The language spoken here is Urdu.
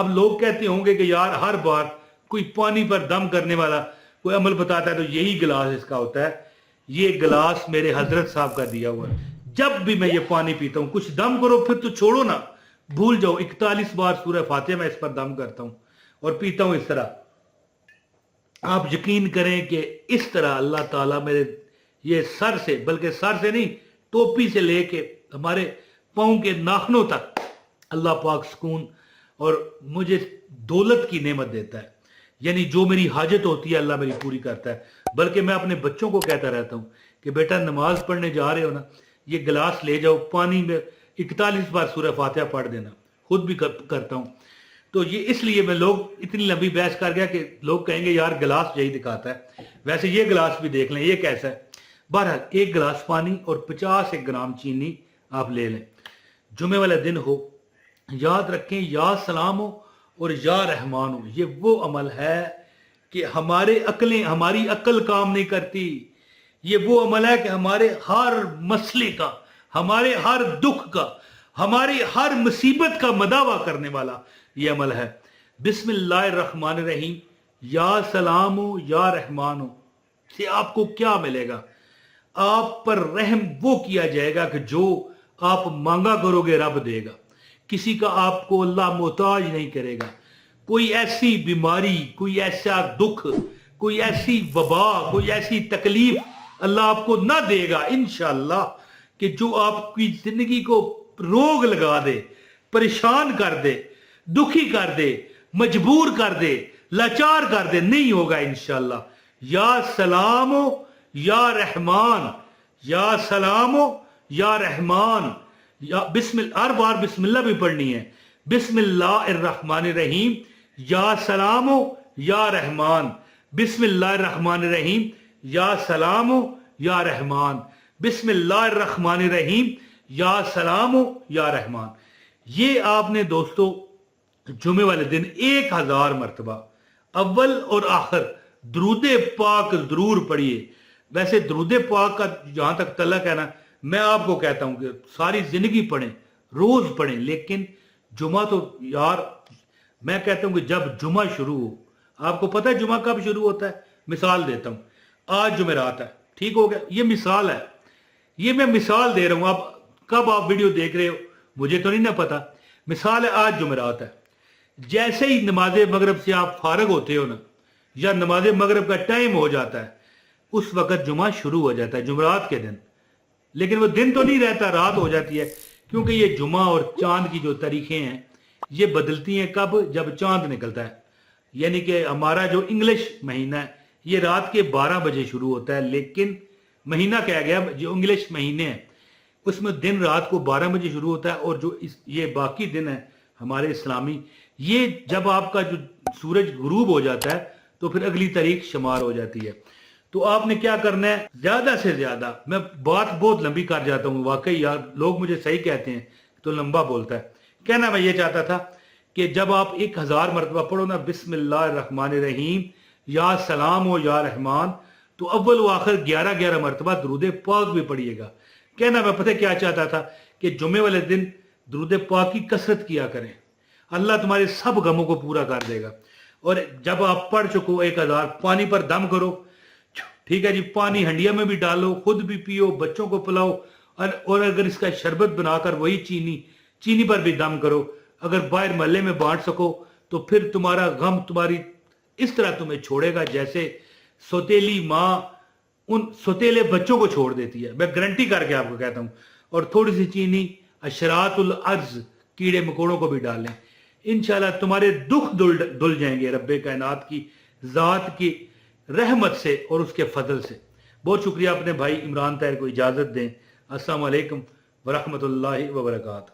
اب لوگ کہتے ہوں گے کہ یار ہر بار کوئی پانی پر دم کرنے والا کوئی عمل بتاتا ہے تو یہی گلاس اس کا ہوتا ہے. یہ گلاس میرے حضرت صاحب کا دیا ہوا ہے. جب بھی میں یہ پانی پیتا ہوں کچھ دم کرو پھر تو چھوڑو نا, بھول جاؤ. 41 بار سورہ فاتحہ میں اس پر دم کرتا ہوں اور پیتا ہوں اس طرح. آپ یقین کریں کہ اس طرح اللہ تعالیٰ میرے یہ سر سے, بلکہ سر سے نہیں, ٹوپی سے لے کے ہمارے پاؤں کے ناخنوں تک اللہ پاک سکون اور مجھے دولت کی نعمت دیتا ہے. یعنی جو میری حاجت ہوتی ہے اللہ میری پوری کرتا ہے. بلکہ میں اپنے بچوں کو کہتا رہتا ہوں کہ بیٹا نماز پڑھنے جا رہے ہو نا, یہ گلاس لے جاؤ, پانی میں 41 بار سورہ فاتحہ پڑھ دینا. خود بھی کرتا ہوں. تو یہ اس لیے میں لوگ اتنی لمبی بحث کر گیا کہ لوگ کہیں گے یار گلاس یہی دکھاتا ہے. ویسے یہ گلاس بھی دیکھ لیں یہ کیسا ہے. بہرحال ایک گلاس پانی اور 50 گرام چینی آپ لے لیں. جمعے والے دن ہو, یاد رکھیں یا سلام ہو اور یا رحمان ہو, یہ وہ عمل ہے کہ ہماری عقل کام نہیں کرتی. یہ وہ عمل ہے کہ ہمارے ہر مسئلے کا, ہمارے ہر دکھ کا, ہماری ہر مصیبت کا مداوع کرنے والا یہ عمل ہے. بسم اللہ الرحمن الرحیم, یا سلام ہو یا رحمان ہو سے آپ کو کیا ملے گا؟ آپ پر رحم وہ کیا جائے گا کہ جو آپ مانگا کرو گے رب دے گا. کسی کا آپ کو اللہ محتاج نہیں کرے گا. کوئی ایسی بیماری, کوئی ایسا دکھ, کوئی ایسی وبا, کوئی ایسی تکلیف اللہ آپ کو نہ دے گا انشاءاللہ کہ جو آپ کی زندگی کو روگ لگا دے, پریشان کر دے, دکھی کر دے, مجبور کر دے, لاچار کر دے. نہیں ہوگا انشاءاللہ. یا سلام ہو یا رحمان, یا سلام ہو یا رحمان, یا ہر بار بسم اللہ بھی پڑھنی ہے. بسم اللہ الرحمن الرحیم, یا سلام ہو یا رحمان. بسم اللہ الرحمن الرحیم, یا سلام ہو یا رحمان. بسم اللہ الرحمن الرحیم, یا سلام ہو یا رحمان. یہ آپ نے دوستو جمعے والے دن 1000 مرتبہ اول اور آخر درود پاک ضرور پڑھیے. ویسے درود پاک کا جہاں تک تعلق ہے نا, میں آپ کو کہتا ہوں کہ ساری زندگی پڑھیں, روز پڑھیں, لیکن جمعہ تو یار میں کہتا ہوں کہ جب جمعہ شروع ہو, آپ کو پتہ ہے جمعہ کب شروع ہوتا ہے؟ مثال دیتا ہوں, آج جمعرات ہے, ٹھیک ہو گیا, یہ مثال ہے, یہ میں مثال دے رہا ہوں. اب کب آپ ویڈیو دیکھ رہے ہو مجھے تو نہیں نہ پتا. مثال ہے آج جمعرات ہے, جیسے ہی نماز مغرب سے آپ فارغ ہوتے ہو نا, یا نماز مغرب کا ٹائم ہو جاتا ہے, اس وقت جمعہ شروع ہو جاتا ہے جمعرات کے دن. لیکن وہ دن تو نہیں رہتا, رات ہو جاتی ہے, کیونکہ یہ جمعہ اور چاند کی جو تاریخیں ہیں یہ بدلتی ہیں. کب؟ جب چاند نکلتا ہے. یعنی کہ ہمارا جو انگلش مہینہ ہے یہ رات کے 12 بجے شروع ہوتا ہے, لیکن مہینہ کہا گیا جو انگلش مہینے ہیں اس میں دن رات کو 12 بجے شروع ہوتا ہے. اور جو یہ باقی دن ہے ہمارے اسلامی, یہ جب آپ کا جو سورج غروب ہو جاتا ہے تو پھر اگلی تاریخ شمار ہو جاتی ہے. تو آپ نے کیا کرنا ہے, زیادہ سے زیادہ, میں بات بہت لمبی کر جاتا ہوں واقعی یار, لوگ مجھے صحیح کہتے ہیں تو لمبا بولتا ہے. کہنا میں یہ چاہتا تھا کہ جب آپ 1000 مرتبہ پڑھو نا بسم اللہ الرحمن الرحیم, یا سلام ہو یا رحمان, تو اول و آخر 11 مرتبہ درود پاک بھی پڑھیے گا. کہنا میں پتہ کیا چاہتا تھا کہ جمعے والے دن درود پاک کی کثرت کیا کریں, اللہ تمہارے سب غموں کو پورا کر دے گا. اور جب آپ پڑھ چکو 1000, پانی پر دم کرو, ٹھیک ہے جی, پانی ہنڈیا میں بھی ڈالو, خود بھی پیو, بچوں کو پلاؤ, اور اگر اس کا شربت بنا کر وہی چینی پر بھی دم کرو. اگر باہر محلے میں بانٹ سکو تو پھر تمہارا غم تمہاری اس طرح تمہیں چھوڑے گا جیسے سوتیلی ماں ان سوتیلے بچوں کو چھوڑ دیتی ہے. میں گارنٹی کر کے آپ کو کہتا ہوں. اور تھوڑی سی چینی اشرات الارض, کیڑے مکوڑوں کو بھی ڈال لیں, انشاءاللہ تمہارے دکھ دل جائیں گے رب کائنات کی ذات کی رحمت سے اور اس کے فضل سے. بہت شکریہ. اپنے بھائی عمران طاہر کو اجازت دیں. السلام علیکم ورحمۃ اللہ وبرکاتہ.